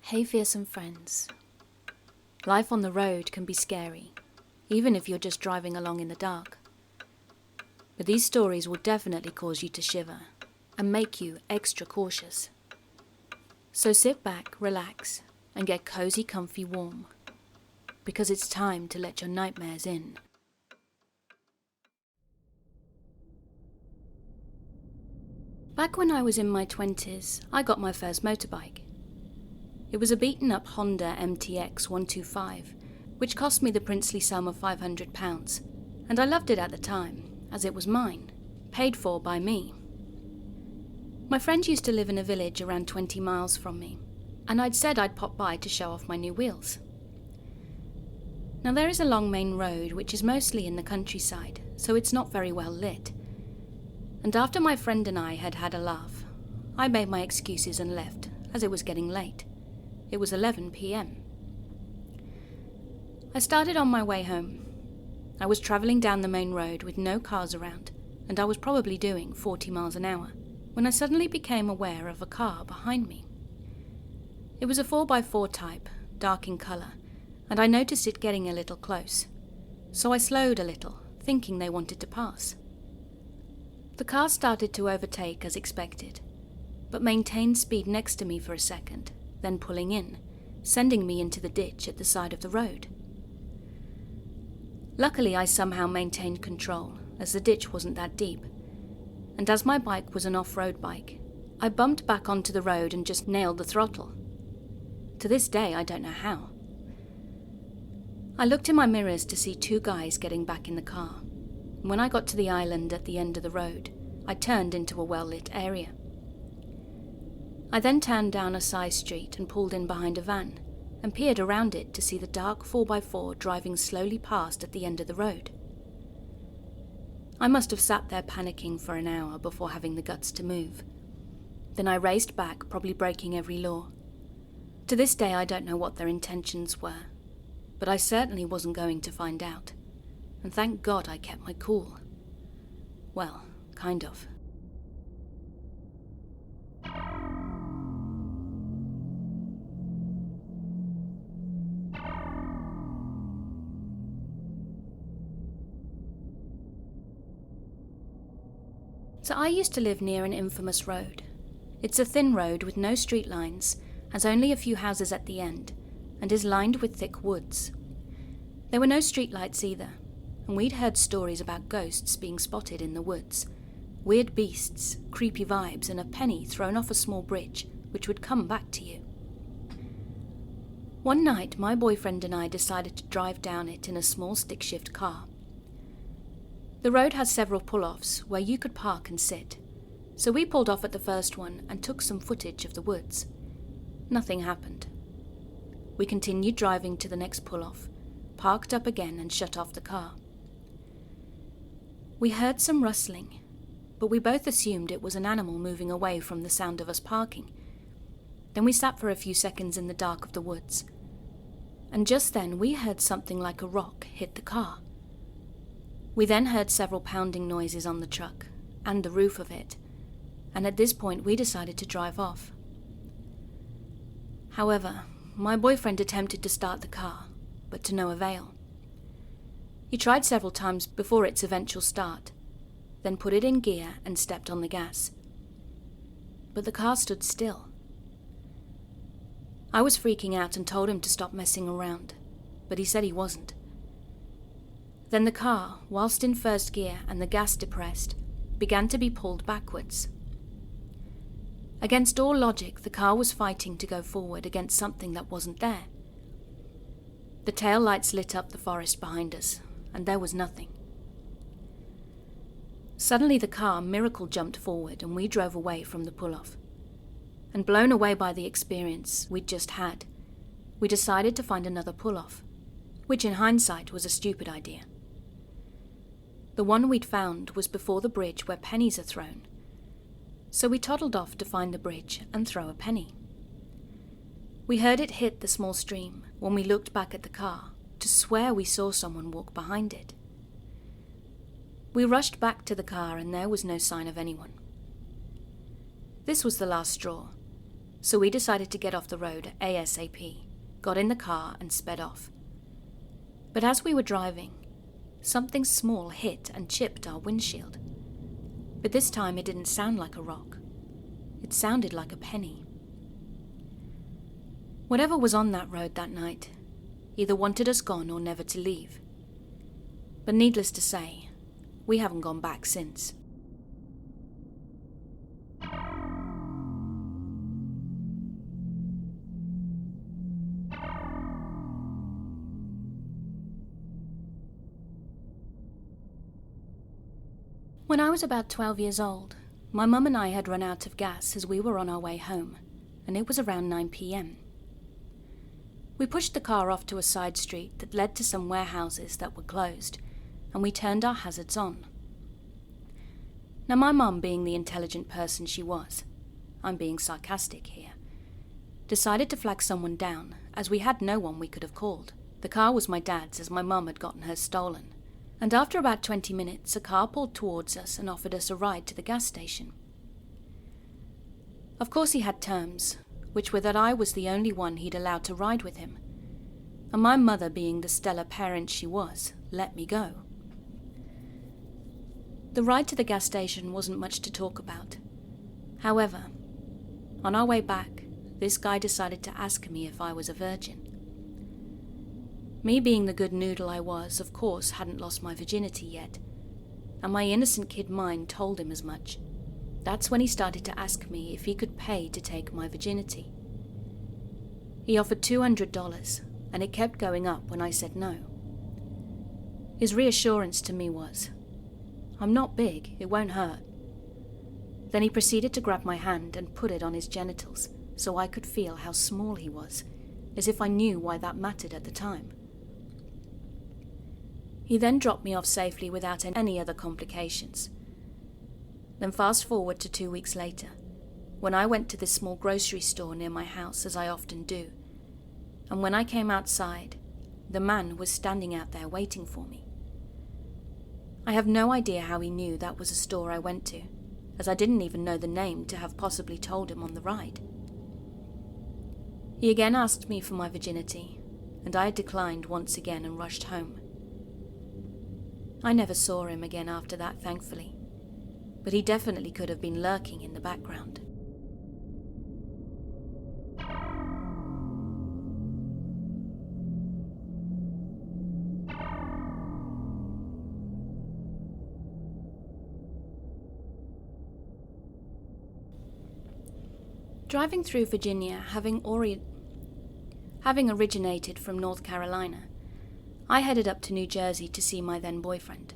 Hey fearsome friends. Life on the road can be scary, even if you're just driving along in the dark. But these stories will definitely cause you to shiver and make you extra cautious. So sit back, relax, and get cozy, comfy, warm, because it's time to let your nightmares in. Back when I was in my 20s, I got my first motorbike. It was a beaten-up Honda MTX 125, which cost me the princely sum of £500, and I loved it at the time, as it was mine, paid for by me. My friend used to live in a village around 20 miles from me, and I'd said I'd pop by to show off my new wheels. Now there is a long main road which is mostly in the countryside, so it's not very well lit. And after my friend and I had had a laugh, I made my excuses and left, as it was getting late. It was 11 p.m. I started on my way home. I was travelling down the main road with no cars around, and I was probably doing 40 miles an hour, when I suddenly became aware of a car behind me. It was a 4x4 type, dark in colour, and I noticed it getting a little close, so I slowed a little, thinking they wanted to pass. The car started to overtake as expected, but maintained speed next to me for a second, then pulling in, sending me into the ditch at the side of the road. Luckily, I somehow maintained control, as the ditch wasn't that deep, and as my bike was an off-road bike, I bumped back onto the road and just nailed the throttle. To this day, I don't know how. I looked in my mirrors to see two guys getting back in the car. When I got to the island at the end of the road, I turned into a well-lit area. I then turned down a side street and pulled in behind a van, and peered around it to see the dark 4x4 driving slowly past at the end of the road. I must have sat there panicking for an hour before having the guts to move. Then I raced back, probably breaking every law. To this day I don't know what their intentions were, but I certainly wasn't going to find out, and thank God I kept my cool. Well, kind of. So I used to live near an infamous road. It's a thin road with no street lines, has only a few houses at the end, and is lined with thick woods. There were no streetlights either, and we'd heard stories about ghosts being spotted in the woods, weird beasts, creepy vibes, and a penny thrown off a small bridge which would come back to you. One night, my boyfriend and I decided to drive down it in a small stick-shift car. The road has several pull-offs where you could park and sit, so we pulled off at the first one and took some footage of the woods. Nothing happened. We continued driving to the next pull-off, parked up again and shut off the car. We heard some rustling, but we both assumed it was an animal moving away from the sound of us parking. Then we sat for a few seconds in the dark of the woods, and just then we heard something like a rock hit the car. We then heard several pounding noises on the truck, and the roof of it, and at this point we decided to drive off. However, my boyfriend attempted to start the car, but to no avail. He tried several times before its eventual start, then put it in gear and stepped on the gas. But the car stood still. I was freaking out and told him to stop messing around, but he said he wasn't. Then the car, whilst in first gear and the gas depressed, began to be pulled backwards. Against all logic, the car was fighting to go forward against something that wasn't there. The tail lights lit up the forest behind us, and there was nothing. Suddenly the car miracle jumped forward and we drove away from the pull-off. And blown away by the experience we'd just had, we decided to find another pull-off, which in hindsight was a stupid idea. The one we'd found was before the bridge where pennies are thrown, so we toddled off to find the bridge and throw a penny. We heard it hit the small stream when we looked back at the car to swear we saw someone walk behind it. We rushed back to the car and there was no sign of anyone. This was the last straw, So we decided to get off the road ASAP, got in the car and sped off. But as we were driving, something small hit and chipped our windshield. But this time it didn't sound like a rock. It sounded like a penny. Whatever was on that road that night either wanted us gone or never to leave. But needless to say, we haven't gone back since. When I was about 12 years old, my mum and I had run out of gas as we were on our way home, and it was around 9 p.m. We pushed the car off to a side street that led to some warehouses that were closed, and we turned our hazards on. Now my mum, being the intelligent person she was, I'm being sarcastic here, decided to flag someone down as we had no one we could have called. The car was my dad's as my mum had gotten hers stolen. And after about 20 minutes, a car pulled towards us and offered us a ride to the gas station. Of course he had terms, which were that I was the only one he'd allowed to ride with him, and my mother, being the stellar parent she was, let me go. The ride to the gas station wasn't much to talk about. However, on our way back, this guy decided to ask me if I was a virgin. Me, being the good noodle I was, of course hadn't lost my virginity yet, and my innocent kid mind told him as much. That's when he started to ask me if he could pay to take my virginity. He offered $200, and it kept going up when I said no. His reassurance to me was, "I'm not big, it won't hurt." Then he proceeded to grab my hand and put it on his genitals so I could feel how small he was, as if I knew why that mattered at the time. He then dropped me off safely without any other complications. Then fast forward to 2 weeks later, when I went to this small grocery store near my house, as I often do, and when I came outside, the man was standing out there waiting for me. I have no idea how he knew that was a store I went to, as I didn't even know the name to have possibly told him on the ride. He again asked me for my virginity, and I declined once again and rushed home. I never saw him again after that, thankfully, but he definitely could have been lurking in the background. Driving through Virginia, having originated from North Carolina, I headed up to New Jersey to see my then boyfriend.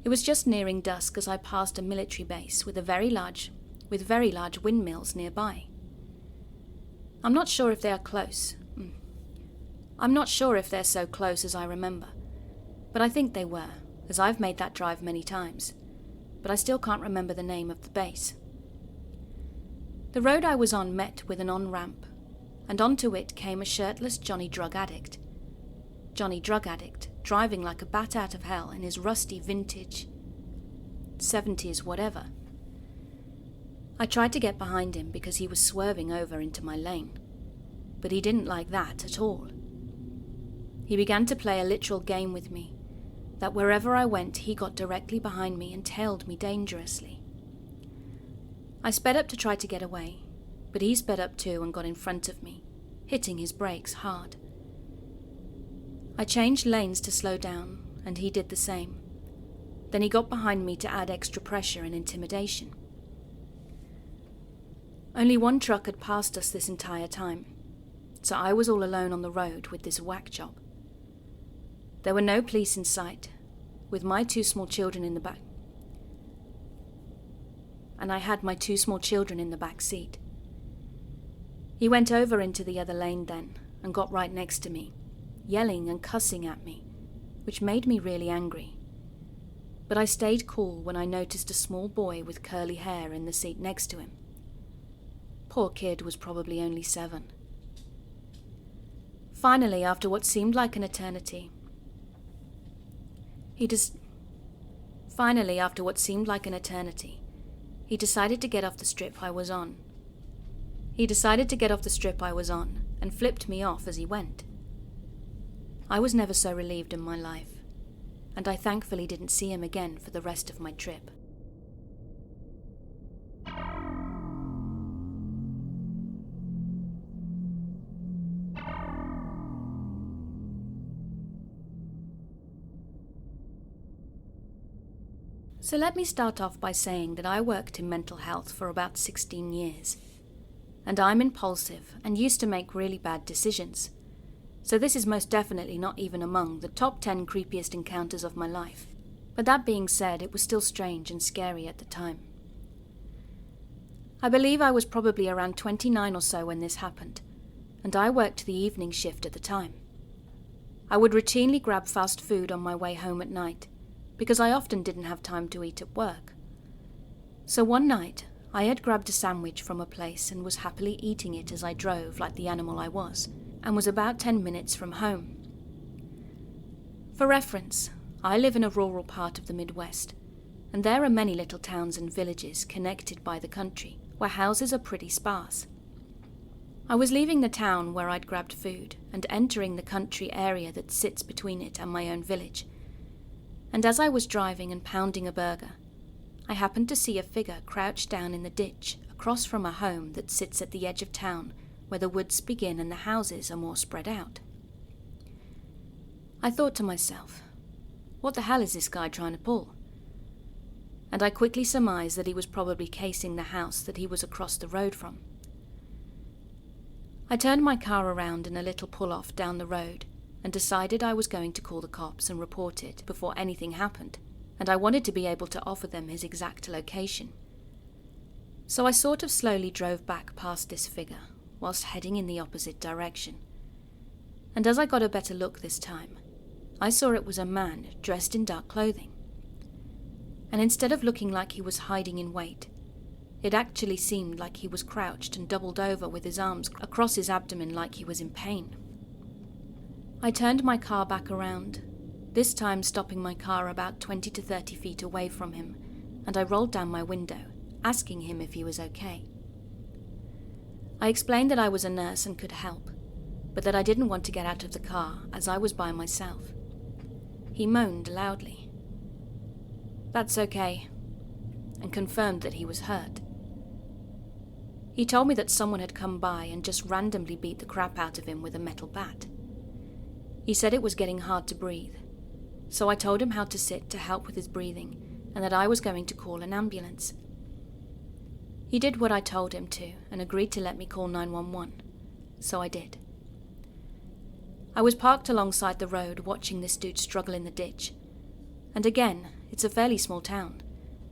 It was just nearing dusk as I passed a military base with very large windmills nearby. I'm not sure if they are close. I'm not sure if they're so close as I remember, but I think they were, as I've made that drive many times, but I still can't remember the name of the base. The road I was on met with an on-ramp, and onto it came a shirtless Johnny drug addict, driving like a bat out of hell in his rusty vintage 70s whatever. I tried to get behind him because he was swerving over into my lane, but he didn't like that at all. He began to play a literal game with me, that wherever I went he got directly behind me and tailed me dangerously. I sped up to try to get away, but he sped up too and got in front of me, hitting his brakes hard. I changed lanes to slow down, and he did the same. Then he got behind me to add extra pressure and intimidation. Only one truck had passed us this entire time, so I was all alone on the road with this whack job. There were no police in sight, with my 2 small children in the back, and I had my 2 small children in the back seat. He went over into the other lane then, and got right next to me, yelling and cussing at me, which made me really angry. But I stayed cool when I noticed a small boy with curly hair in the seat next to him. Poor kid was probably only 7. Finally, after what seemed like an eternity, he decided to get off the strip I was on. He decided to get off the strip I was on and flipped me off as he went. I was never so relieved in my life, and I thankfully didn't see him again for the rest of my trip. So let me start off by saying that I worked in mental health for about 16 years. And I'm impulsive and used to make really bad decisions. So this is most definitely not even among the top 10 creepiest encounters of my life. But that being said, it was still strange and scary at the time. I believe I was probably around 29 or so when this happened, and I worked the evening shift at the time. I would routinely grab fast food on my way home at night, because I often didn't have time to eat at work. So one night, I had grabbed a sandwich from a place and was happily eating it as I drove like the animal I was, and was about 10 minutes from home. For reference, I live in a rural part of the Midwest, and there are many little towns and villages connected by the country, where houses are pretty sparse. I was leaving the town where I'd grabbed food and entering the country area that sits between it and my own village. And as I was driving and pounding a burger, I happened to see a figure crouched down in the ditch across from a home that sits at the edge of town where the woods begin and the houses are more spread out. I thought to myself, what the hell is this guy trying to pull? And I quickly surmised that he was probably casing the house that he was across the road from. I turned my car around in a little pull-off down the road and decided I was going to call the cops and report it before anything happened, and I wanted to be able to offer them his exact location. So I sort of slowly drove back past this figure, whilst heading in the opposite direction. And as I got a better look this time, I saw it was a man dressed in dark clothing. And instead of looking like he was hiding in wait, it actually seemed like he was crouched and doubled over with his arms across his abdomen like he was in pain. I turned my car back around, this time stopping my car about 20 to 30 feet away from him, and I rolled down my window, asking him if he was okay. I explained that I was a nurse and could help, but that I didn't want to get out of the car as I was by myself. He moaned loudly. "That's okay," and confirmed that he was hurt. He told me that someone had come by and just randomly beat the crap out of him with a metal bat. He said it was getting hard to breathe, so I told him how to sit to help with his breathing and that I was going to call an ambulance. He did what I told him to and agreed to let me call 911, so I did. I was parked alongside the road watching this dude struggle in the ditch, and again, it's a fairly small town,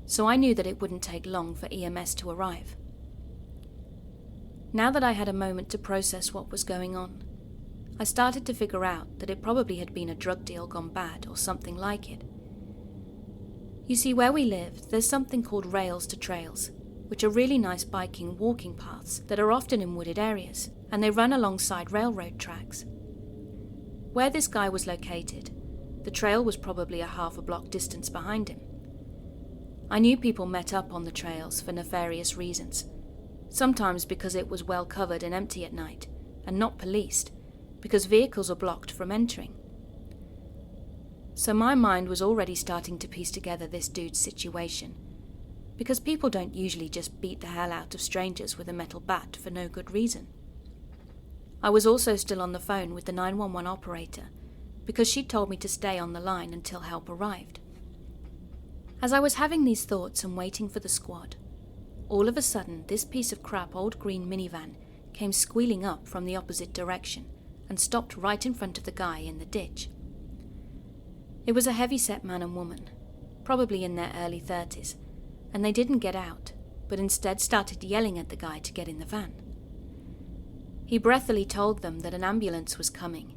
so I knew that it wouldn't take long for EMS to arrive. Now that I had a moment to process what was going on, I started to figure out that it probably had been a drug deal gone bad or something like it. You see, where we live, there's something called rails to trails, which are really nice biking and walking paths that are often in wooded areas, and they run alongside railroad tracks. Where this guy was located, the trail was probably a half a block distance behind him. I knew people met up on the trails for nefarious reasons, sometimes because it was well covered and empty at night, and not policed, because vehicles are blocked from entering. So my mind was already starting to piece together this dude's situation, because people don't usually just beat the hell out of strangers with a metal bat for no good reason. I was also still on the phone with the 911 operator, because she'd told me to stay on the line until help arrived. As I was having these thoughts and waiting for the squad, all of a sudden this piece of crap old green minivan came squealing up from the opposite direction and stopped right in front of the guy in the ditch. It was a heavy-set man and woman, probably in their early 30s, and they didn't get out, but instead started yelling at the guy to get in the van. He breathily told them that an ambulance was coming,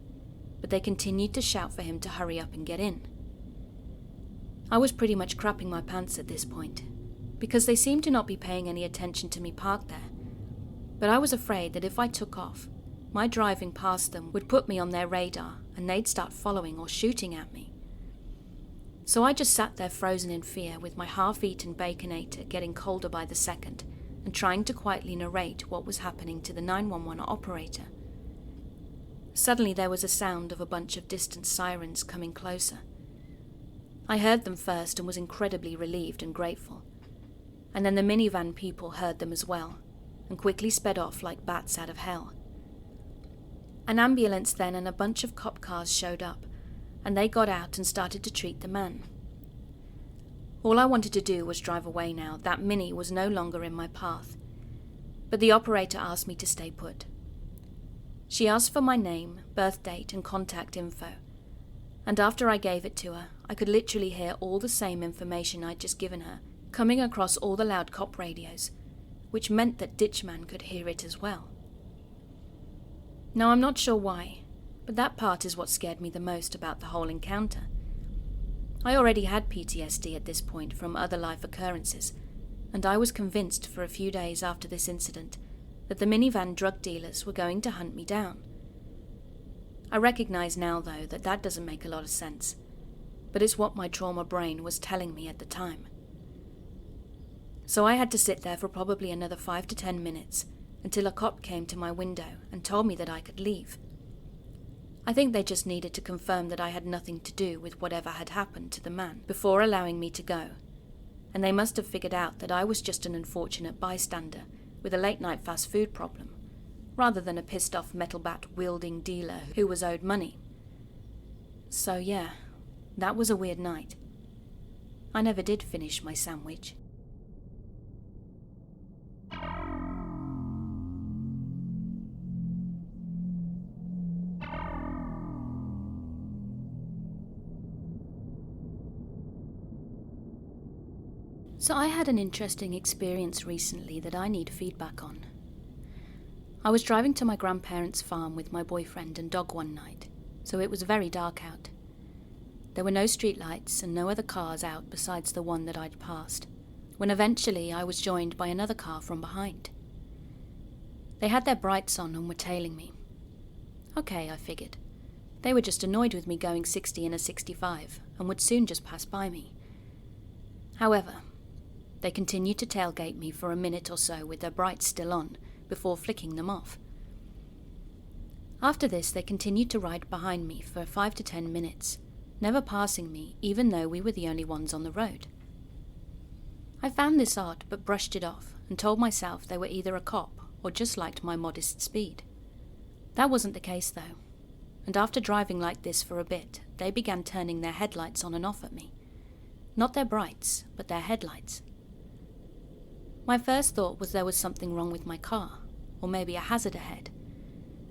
but they continued to shout for him to hurry up and get in. I was pretty much crapping my pants at this point, because they seemed to not be paying any attention to me parked there, but I was afraid that if I took off, my driving past them would put me on their radar and they'd start following or shooting at me. So I just sat there frozen in fear with my half-eaten Baconator getting colder by the second and trying to quietly narrate what was happening to the 911 operator. Suddenly there was a sound of a bunch of distant sirens coming closer. I heard them first and was incredibly relieved and grateful. And then the minivan people heard them as well, and quickly sped off like bats out of hell. An ambulance then and a bunch of cop cars showed up, and they got out and started to treat the man. All I wanted to do was drive away now. That Mini was no longer in my path. But the operator asked me to stay put. She asked for my name, birth date, and contact info. And after I gave it to her, I could literally hear all the same information I'd just given her coming across all the loud cop radios, which meant that Ditchman could hear it as well. Now, I'm not sure why, but that part is what scared me the most about the whole encounter. I already had PTSD at this point from other life occurrences, and I was convinced for a few days after this incident that the minivan drug dealers were going to hunt me down. I recognize now, though, that that doesn't make a lot of sense, but it's what my trauma brain was telling me at the time. So I had to sit there for probably another 5 to 10 minutes until a cop came to my window and told me that I could leave. I think they just needed to confirm that I had nothing to do with whatever had happened to the man before allowing me to go, and they must have figured out that I was just an unfortunate bystander with a late-night fast food problem, rather than a pissed-off metal bat-wielding dealer who was owed money. So yeah, that was a weird night. I never did finish my sandwich. So I had an interesting experience recently that I need feedback on. I was driving to my grandparents' farm with my boyfriend and dog one night, so it was very dark out. There were no streetlights and no other cars out besides the one that I'd passed, when eventually I was joined by another car from behind. They had their brights on and were tailing me. Okay, I figured. They were just annoyed with me going 60 in a 65 and would soon just pass by me. However, they continued to tailgate me for a minute or so with their brights still on, before flicking them off. After this, they continued to ride behind me for 5 to 10 minutes, never passing me even though we were the only ones on the road. I found this odd but brushed it off and told myself they were either a cop or just liked my modest speed. That wasn't the case though, and after driving like this for a bit, they began turning their headlights on and off at me. Not their brights, but their headlights. My first thought was there was something wrong with my car, or maybe a hazard ahead,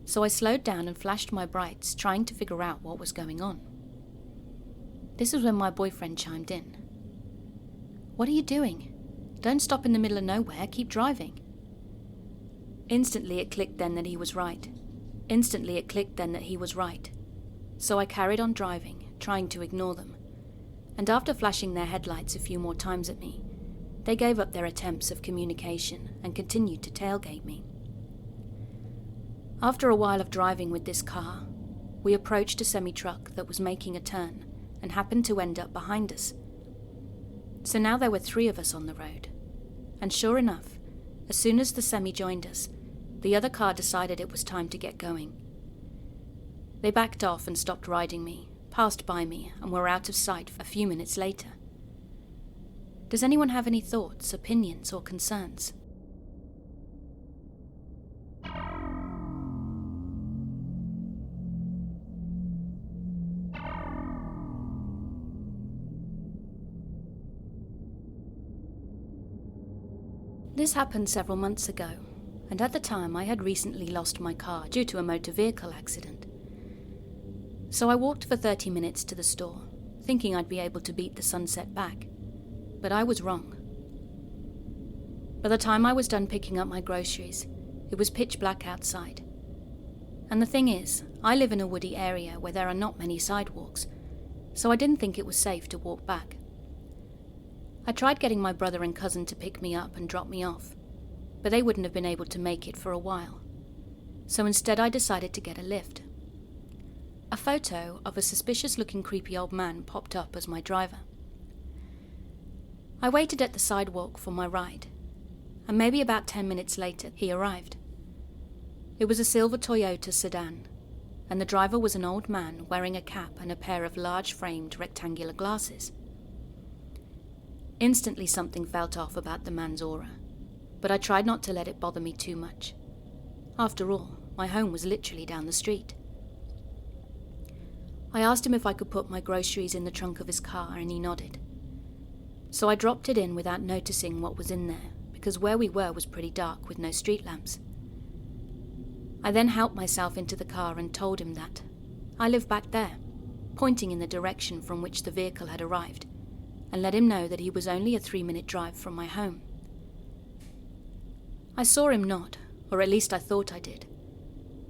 so I slowed down and flashed my brights, trying to figure out what was going on. This is when my boyfriend chimed in. "What are you doing? Don't stop in the middle of nowhere, keep driving." Instantly it clicked then that he was right. So I carried on driving, trying to ignore them, and after flashing their headlights a few more times at me, they gave up their attempts of communication and continued to tailgate me. After a while of driving with this car, we approached a semi-truck that was making a turn and happened to end up behind us. So now there were 3 of us on the road, and sure enough, as soon as the semi joined us, the other car decided it was time to get going. They backed off and stopped riding me, passed by me, and were out of sight a few minutes later. Does anyone have any thoughts, opinions, or concerns? This happened several months ago, and at the time I had recently lost my car due to a motor vehicle accident. So I walked for 30 minutes to the store, thinking I'd be able to beat the sunset back. But I was wrong. By the time I was done picking up my groceries, it was pitch black outside. And the thing is, I live in a woody area where there are not many sidewalks, so I didn't think it was safe to walk back. I tried getting my brother and cousin to pick me up and drop me off, but they wouldn't have been able to make it for a while. So instead I decided to get a Lyft. A photo of a suspicious-looking creepy old man popped up as my driver. I waited at the sidewalk for my ride, and maybe about 10 minutes later he arrived. It was a silver Toyota sedan, and the driver was an old man wearing a cap and a pair of large-framed rectangular glasses. Instantly something felt off about the man's aura, but I tried not to let it bother me too much. After all, my home was literally down the street. I asked him if I could put my groceries in the trunk of his car, and he nodded. So I dropped it in without noticing what was in there, because where we were was pretty dark with no street lamps. I then helped myself into the car and told him that I live back there, pointing in the direction from which the vehicle had arrived, and let him know that he was only a 3-minute drive from my home. I saw him nod, or at least I thought I did,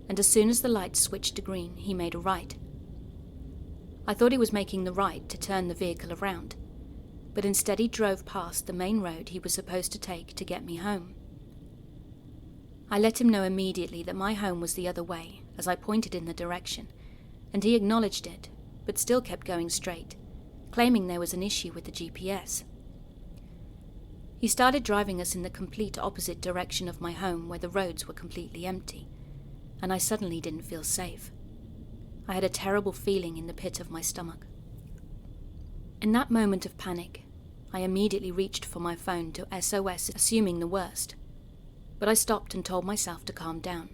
and as soon as the lights switched to green, he made a right. I thought he was making the right to turn the vehicle around, but instead he drove past the main road he was supposed to take to get me home. I let him know immediately that my home was the other way, as I pointed in the direction, and he acknowledged it, but still kept going straight, claiming there was an issue with the GPS. He started driving us in the complete opposite direction of my home, where the roads were completely empty, and I suddenly didn't feel safe. I had a terrible feeling in the pit of my stomach. In that moment of panic, I immediately reached for my phone to SOS, assuming the worst, but I stopped and told myself to calm down.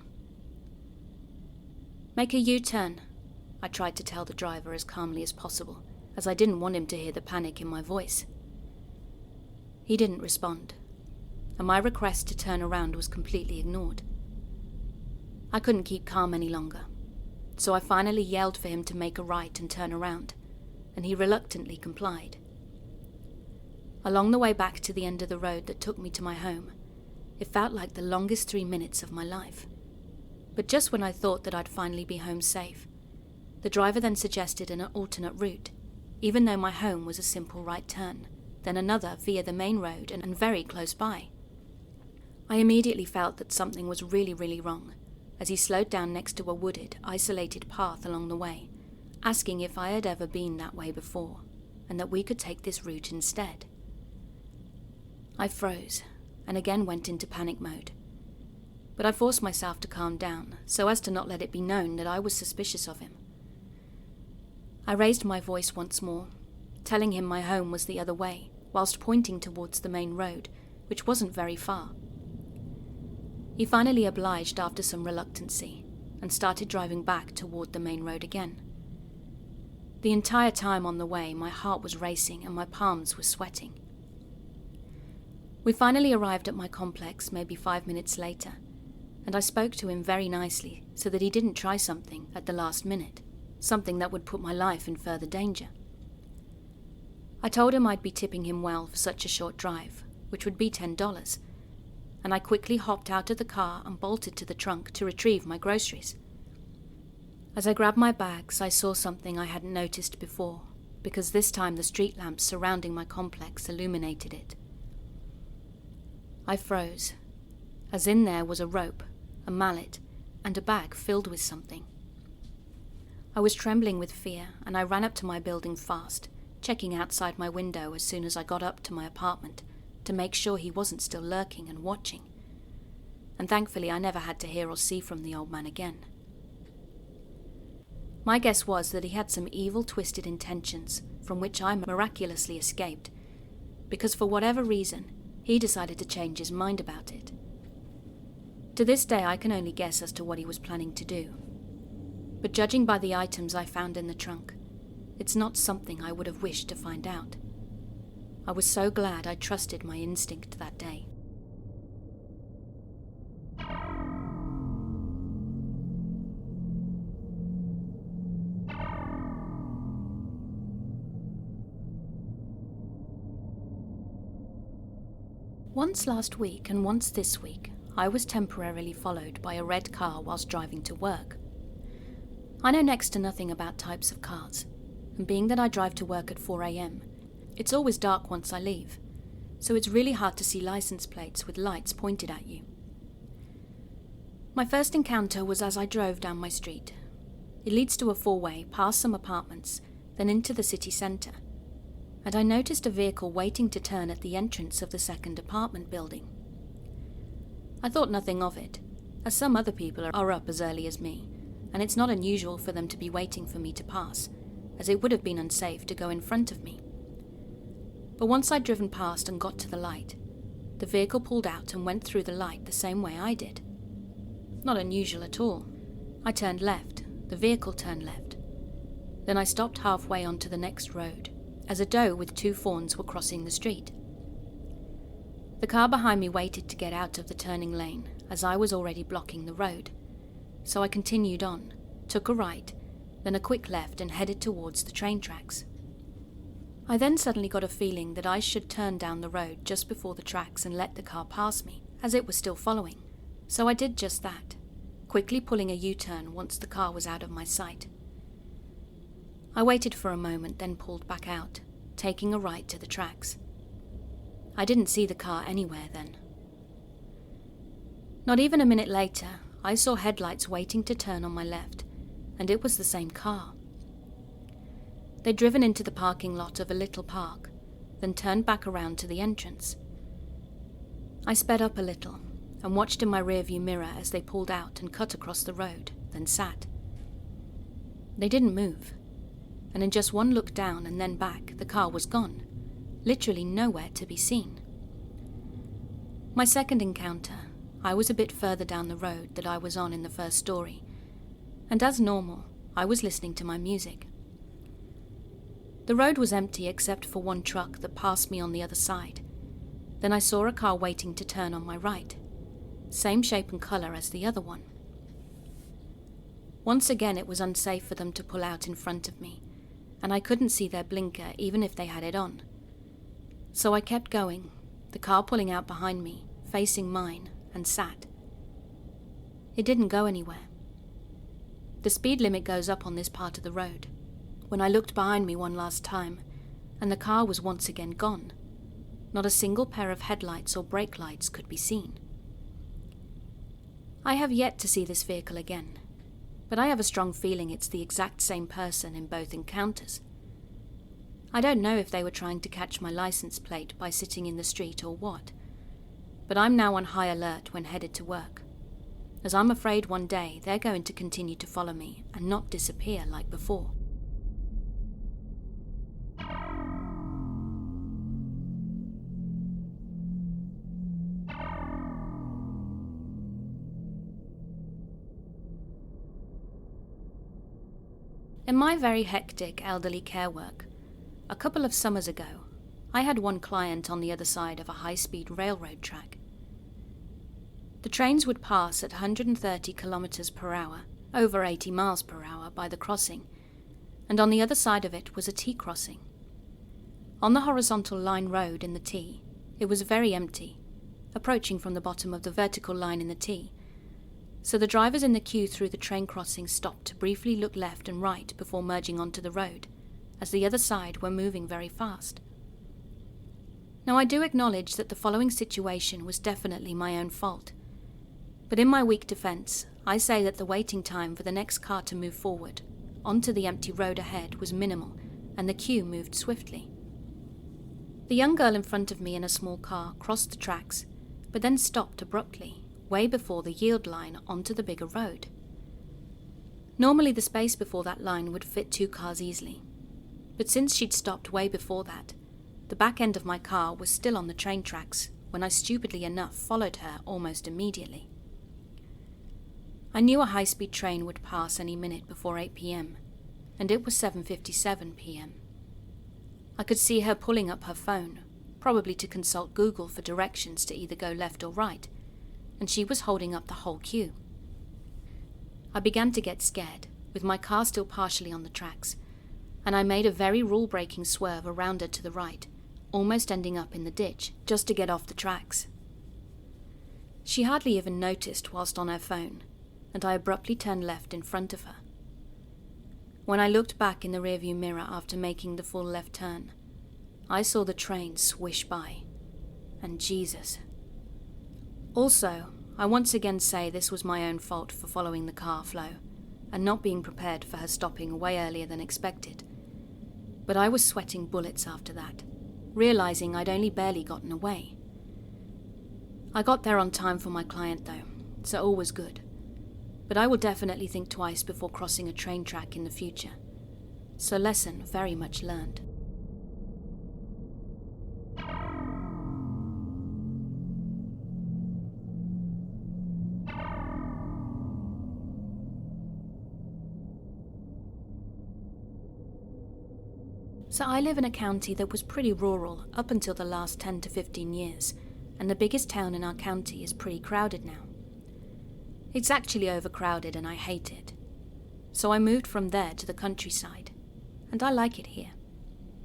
"Make a U-turn," I tried to tell the driver as calmly as possible, as I didn't want him to hear the panic in my voice. He didn't respond, and my request to turn around was completely ignored. I couldn't keep calm any longer, so I finally yelled for him to make a right and turn around, and he reluctantly complied. Along the way back to the end of the road that took me to my home, it felt like the longest 3 minutes of my life. But just when I thought that I'd finally be home safe, the driver then suggested an alternate route, even though my home was a simple right turn, then another via the main road and very close by. I immediately felt that something was really wrong, as he slowed down next to a wooded, isolated path along the way, asking if I had ever been that way before, and that we could take this route instead. I froze, and again went into panic mode. But I forced myself to calm down, so as to not let it be known that I was suspicious of him. I raised my voice once more, telling him my home was the other way, whilst pointing towards the main road, which wasn't very far. He finally obliged after some reluctancy, and started driving back toward the main road again. The entire time on the way, my heart was racing and my palms were sweating. We finally arrived at my complex maybe 5 minutes later, and I spoke to him very nicely so that he didn't try something at the last minute, something that would put my life in further danger. I told him I'd be tipping him well for such a short drive, which would be $10, and I quickly hopped out of the car and bolted to the trunk to retrieve my groceries. As I grabbed my bags, I saw something I hadn't noticed before, because this time the street lamps surrounding my complex illuminated it. I froze, as in there was a rope, a mallet, and a bag filled with something. I was trembling with fear, and I ran up to my building fast, checking outside my window as soon as I got up to my apartment to make sure he wasn't still lurking and watching. And thankfully I never had to hear or see from the old man again. My guess was that he had some evil, twisted intentions from which I miraculously escaped, because for whatever reason, he decided to change his mind about it. To this day, I can only guess as to what he was planning to do. But judging by the items I found in the trunk, it's not something I would have wished to find out. I was so glad I trusted my instinct that day. Once last week and once this week, I was temporarily followed by a red car whilst driving to work. I know next to nothing about types of cars, and being that I drive to work at 4 a.m, it's always dark once I leave, so it's really hard to see license plates with lights pointed at you. My first encounter was as I drove down my street. It leads to a four-way, past some apartments, then into the city centre, and I noticed a vehicle waiting to turn at the entrance of the second apartment building. I thought nothing of it, as some other people are up as early as me, and it's not unusual for them to be waiting for me to pass, as it would have been unsafe to go in front of me. But once I'd driven past and got to the light, the vehicle pulled out and went through the light the same way I did. Not unusual at all. I turned left, the vehicle turned left. Then I stopped halfway onto the next road, as a doe with 2 fawns were crossing the street. The car behind me waited to get out of the turning lane, as I was already blocking the road. So I continued on, took a right, then a quick left and headed towards the train tracks. I then suddenly got a feeling that I should turn down the road just before the tracks and let the car pass me, as it was still following. So I did just that, quickly pulling a U-turn once the car was out of my sight. I waited for a moment, then pulled back out, taking a right to the tracks. I didn't see the car anywhere then. Not even a minute later, I saw headlights waiting to turn on my left, and it was the same car. They'd driven into the parking lot of a little park, then turned back around to the entrance. I sped up a little and watched in my rearview mirror as they pulled out and cut across the road, then sat. They didn't move, and in just one look down and then back, the car was gone, literally nowhere to be seen. My second encounter, I was a bit further down the road that I was on in the first story, and as normal, I was listening to my music. The road was empty except for one truck that passed me on the other side. Then I saw a car waiting to turn on my right, same shape and colour as the other one. Once again, it was unsafe for them to pull out in front of me, and I couldn't see their blinker even if they had it on. So I kept going, the car pulling out behind me, facing mine, and sat. It didn't go anywhere. The speed limit goes up on this part of the road. When I looked behind me one last time, and the car was once again gone. Not a single pair of headlights or brake lights could be seen. I have yet to see this vehicle again, but I have a strong feeling it's the exact same person in both encounters. I don't know if they were trying to catch my license plate by sitting in the street or what, but I'm now on high alert when headed to work, as I'm afraid one day they're going to continue to follow me and not disappear like before. In my very hectic elderly care work, a couple of summers ago, I had one client on the other side of a high-speed railroad track. The trains would pass at 130 kilometers per hour, over 80 miles per hour by the crossing, and on the other side of it was a T-crossing. On the horizontal line road in the T, it was very empty, approaching from the bottom of the vertical line in the T, so the drivers in the queue through the train crossing stopped to briefly look left and right before merging onto the road, as the other side were moving very fast. Now I do acknowledge that the following situation was definitely my own fault, but in my weak defence, I say that the waiting time for the next car to move forward, onto the empty road ahead, was minimal, and the queue moved swiftly. The young girl in front of me in a small car crossed the tracks, but then stopped abruptly, way before the yield line onto the bigger road. Normally the space before that line would fit 2 cars easily, but since she'd stopped way before that, the back end of my car was still on the train tracks when I stupidly enough followed her almost immediately. I knew a high-speed train would pass any minute before 8 p.m, and it was 7:57 p.m. I could see her pulling up her phone, probably to consult Google for directions to either go left or right, and she was holding up the whole queue. I began to get scared, with my car still partially on the tracks, and I made a very rule-breaking swerve around her to the right, almost ending up in the ditch, just to get off the tracks. She hardly even noticed whilst on her phone, and I abruptly turned left in front of her. When I looked back in the rearview mirror after making the full left turn, I saw the train swish by, and Jesus. Also, I once again say this was my own fault for following the car flow, and not being prepared for her stopping way earlier than expected. But I was sweating bullets after that, realising I'd only barely gotten away. I got there on time for my client though, so all was good. But I will definitely think twice before crossing a train track in the future. So lesson very much learned. So I live in a county that was pretty rural up until the last 10 to 15 years, and the biggest town in our county is pretty crowded now. It's actually overcrowded and I hate it. So I moved from there to the countryside, and I like it here.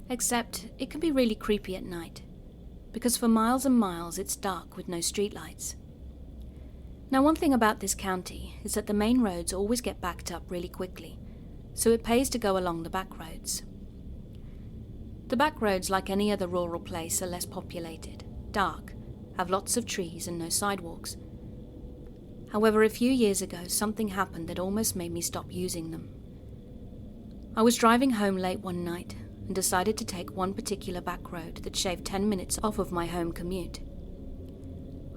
Except it can be really creepy at night, because for miles and miles it's dark with no streetlights. Now one thing about this county is that the main roads always get backed up really quickly, so it pays to go along the back roads. The back roads, like any other rural place, are less populated, dark, have lots of trees and no sidewalks. However, a few years ago something happened that almost made me stop using them. I was driving home late one night and decided to take one particular back road that shaved 10 minutes off of my home commute.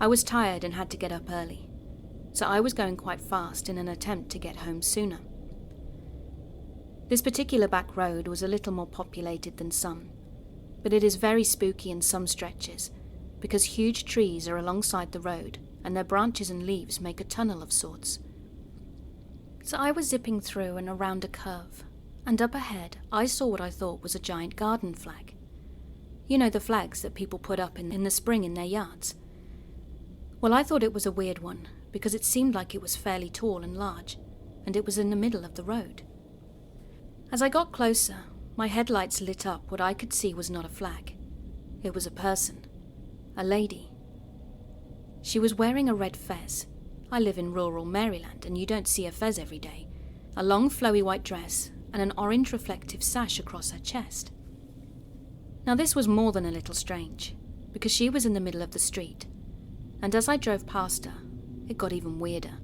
I was tired and had to get up early, so I was going quite fast in an attempt to get home sooner. This particular back road was a little more populated than some, but it is very spooky in some stretches because huge trees are alongside the road and their branches and leaves make a tunnel of sorts. So I was zipping through and around a curve, and up ahead I saw what I thought was a giant garden flag. You know, the flags that people put up in the spring in their yards. Well, I thought it was a weird one because it seemed like it was fairly tall and large, and it was in the middle of the road. As I got closer, my headlights lit up what I could see was not a flag. It was a person. A lady. She was wearing a red fez. I live in rural Maryland and you don't see a fez every day. A long flowy white dress and an orange reflective sash across her chest. Now this was more than a little strange, because she was in the middle of the street, and as I drove past her, it got even weirder.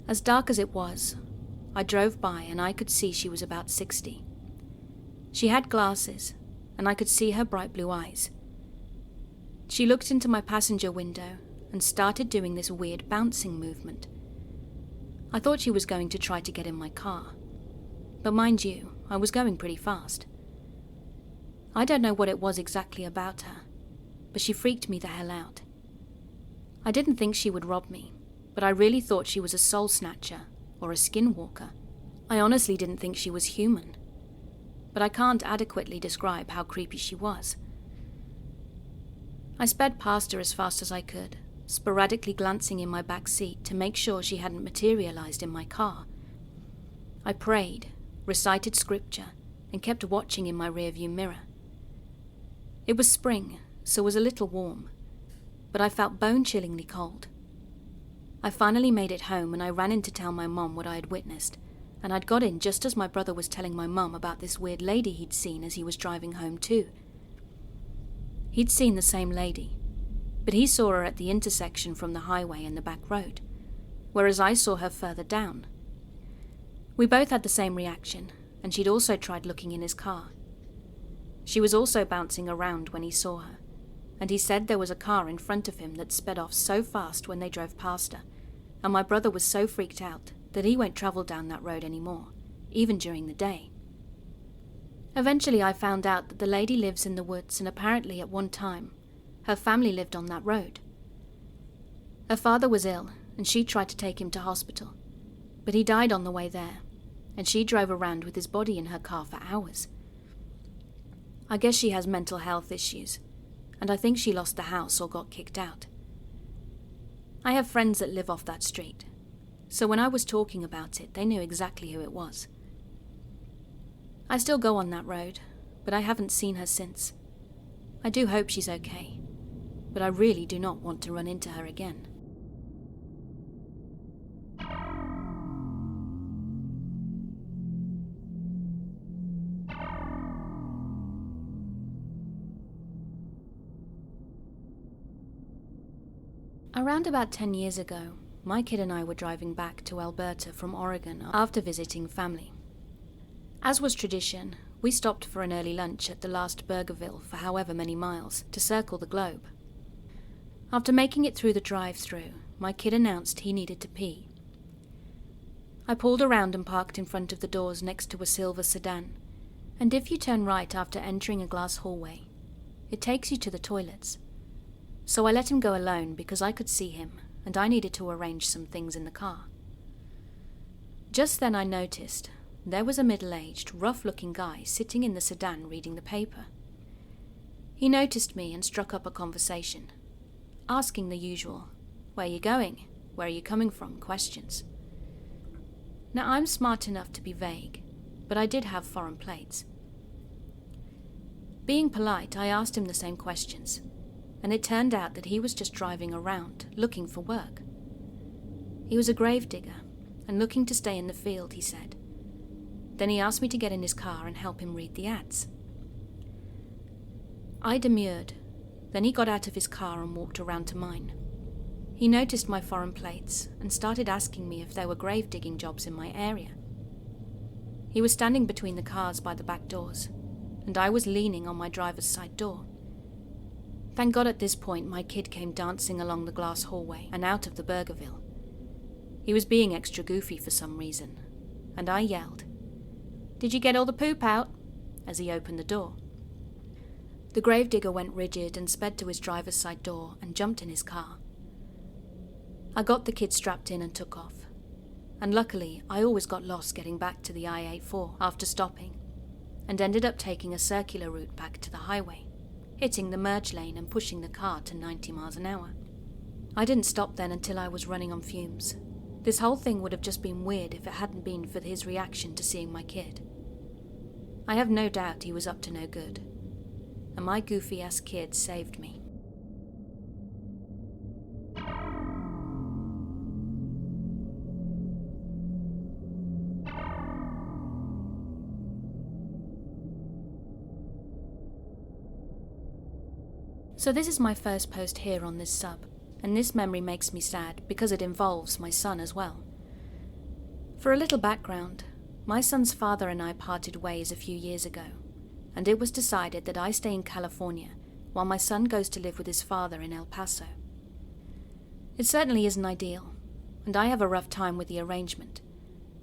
As dark as it was, I drove by and I could see she was about 60. She had glasses, and I could see her bright blue eyes. She looked into my passenger window and started doing this weird bouncing movement. I thought she was going to try to get in my car, but mind you, I was going pretty fast. I don't know what it was exactly about her, but she freaked me the hell out. I didn't think she would rob me, but I really thought she was a soul snatcher or a skinwalker. I honestly didn't think she was human, but I can't adequately describe how creepy she was. I sped past her as fast as I could, sporadically glancing in my back seat to make sure she hadn't materialized in my car. I prayed, recited scripture, and kept watching in my rearview mirror. It was spring, so it was a little warm, but I felt bone-chillingly cold. I finally made it home and I ran in to tell my mom what I had witnessed, and I'd got in just as my brother was telling my mum about this weird lady he'd seen as he was driving home too. He'd seen the same lady, but he saw her at the intersection from the highway and the back road, whereas I saw her further down. We both had the same reaction, and she'd also tried looking in his car. She was also bouncing around when he saw her, and he said there was a car in front of him that sped off so fast when they drove past her, and my brother was so freaked out that he won't travel down that road anymore, even during the day. Eventually I found out that the lady lives in the woods, and apparently at one time, her family lived on that road. Her father was ill, and she tried to take him to hospital, but he died on the way there, and she drove around with his body in her car for hours. I guess she has mental health issues, and I think she lost the house or got kicked out. I have friends that live off that street, so when I was talking about it, they knew exactly who it was. I still go on that road, but I haven't seen her since. I do hope she's okay, but I really do not want to run into her again. Around about 10 years ago, my kid and I were driving back to Alberta from Oregon after visiting family. As was tradition, we stopped for an early lunch at the last Burgerville for however many miles to circle the globe. After making it through the drive-through, my kid announced he needed to pee. I pulled around and parked in front of the doors next to a silver sedan, and if you turn right after entering a glass hallway, it takes you to the toilets. So I let him go alone because I could see him, and I needed to arrange some things in the car. Just then I noticed there was a middle-aged, rough-looking guy sitting in the sedan reading the paper. He noticed me and struck up a conversation, asking the usual, "Where are you going? Where are you coming from?" questions. Now I'm smart enough to be vague, but I did have foreign plates. Being polite, I asked him the same questions, and it turned out that he was just driving around, looking for work. He was a gravedigger, and looking to stay in the field, he said. Then he asked me to get in his car and help him read the ads. I demurred. Then he got out of his car and walked around to mine. He noticed my foreign plates and started asking me if there were grave digging jobs in my area. He was standing between the cars by the back doors, and I was leaning on my driver's side door. Thank God at this point my kid came dancing along the glass hallway and out of the Burgerville. He was being extra goofy for some reason, and I yelled, "Did you get all the poop out?" as he opened the door. The gravedigger went rigid and sped to his driver's side door and jumped in his car. I got the kid strapped in and took off, and luckily I always got lost getting back to the I-84 after stopping, and ended up taking a circular route back to the highway, hitting the merge lane and pushing the car to 90 miles an hour. I didn't stop then until I was running on fumes. This whole thing would have just been weird if it hadn't been for his reaction to seeing my kid. I have no doubt he was up to no good, and my goofy-ass kid saved me. So this is my first post here on this sub, and this memory makes me sad because it involves my son as well. For a little background, my son's father and I parted ways a few years ago, and it was decided that I stay in California while my son goes to live with his father in El Paso. It certainly isn't ideal, and I have a rough time with the arrangement,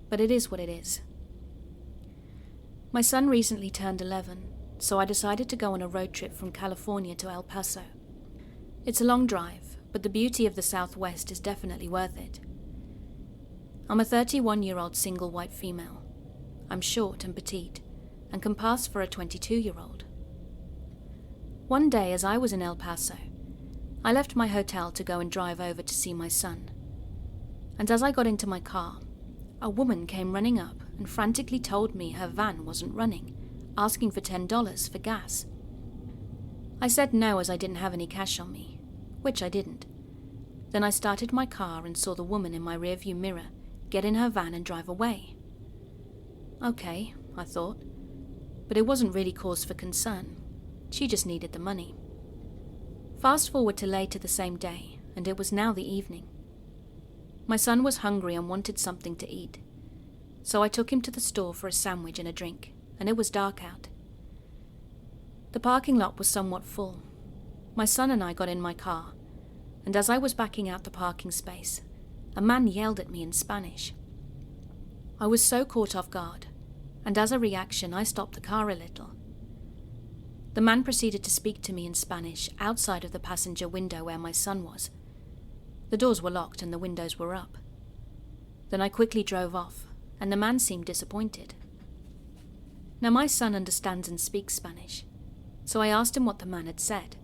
but it is what it is. My son recently turned 11, so I decided to go on a road trip from California to El Paso. It's a long drive, but the beauty of the Southwest is definitely worth it. I'm a 31-year-old single white female. I'm short and petite, and can pass for a 22-year-old. One day as I was in El Paso, I left my hotel to go and drive over to see my son. And as I got into my car, a woman came running up and frantically told me her van wasn't running, asking for $10 for gas. I said no as I didn't have any cash on me, which I didn't. Then I started my car and saw the woman in my rearview mirror get in her van and drive away. Okay, I thought, but it wasn't really cause for concern. She just needed the money. Fast forward to later the same day, and it was now the evening. My son was hungry and wanted something to eat, so I took him to the store for a sandwich and a drink, and it was dark out. The parking lot was somewhat full. My son and I got in my car, and as I was backing out the parking space, a man yelled at me in Spanish. I was so caught off guard, and as a reaction I stopped the car a little. The man proceeded to speak to me in Spanish outside of the passenger window where my son was. The doors were locked and the windows were up. Then I quickly drove off, and the man seemed disappointed. Now my son understands and speaks Spanish, so I asked him what the man had said.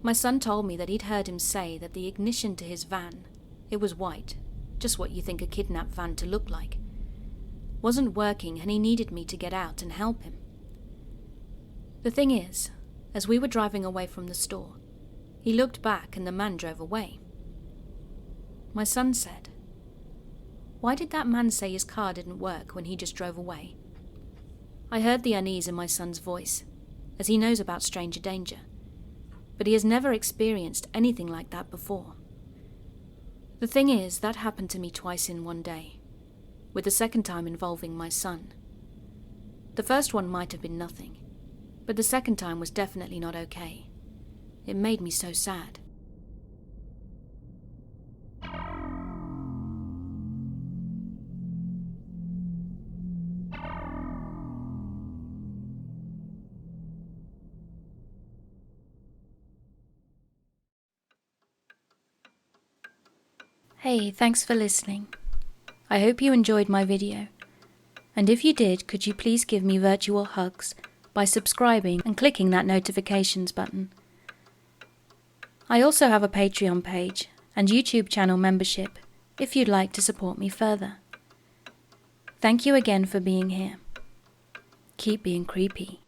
My son told me that he'd heard him say that the ignition to his van, it was white, just what you think a kidnapped van to look like, wasn't working and he needed me to get out and help him. The thing is, as we were driving away from the store, he looked back and the man drove away. My son said, "Why did that man say his car didn't work when he just drove away?" I heard the unease in my son's voice, as he knows about stranger danger, but he has never experienced anything like that before. The thing is, that happened to me twice in one day, with the second time involving my son. The first one might have been nothing, but the second time was definitely not okay. It made me so sad. Hey, thanks for listening. I hope you enjoyed my video. And if you did, could you please give me virtual hugs by subscribing and clicking that notifications button. I also have a Patreon page and YouTube channel membership if you'd like to support me further. Thank you again for being here. Keep being creepy.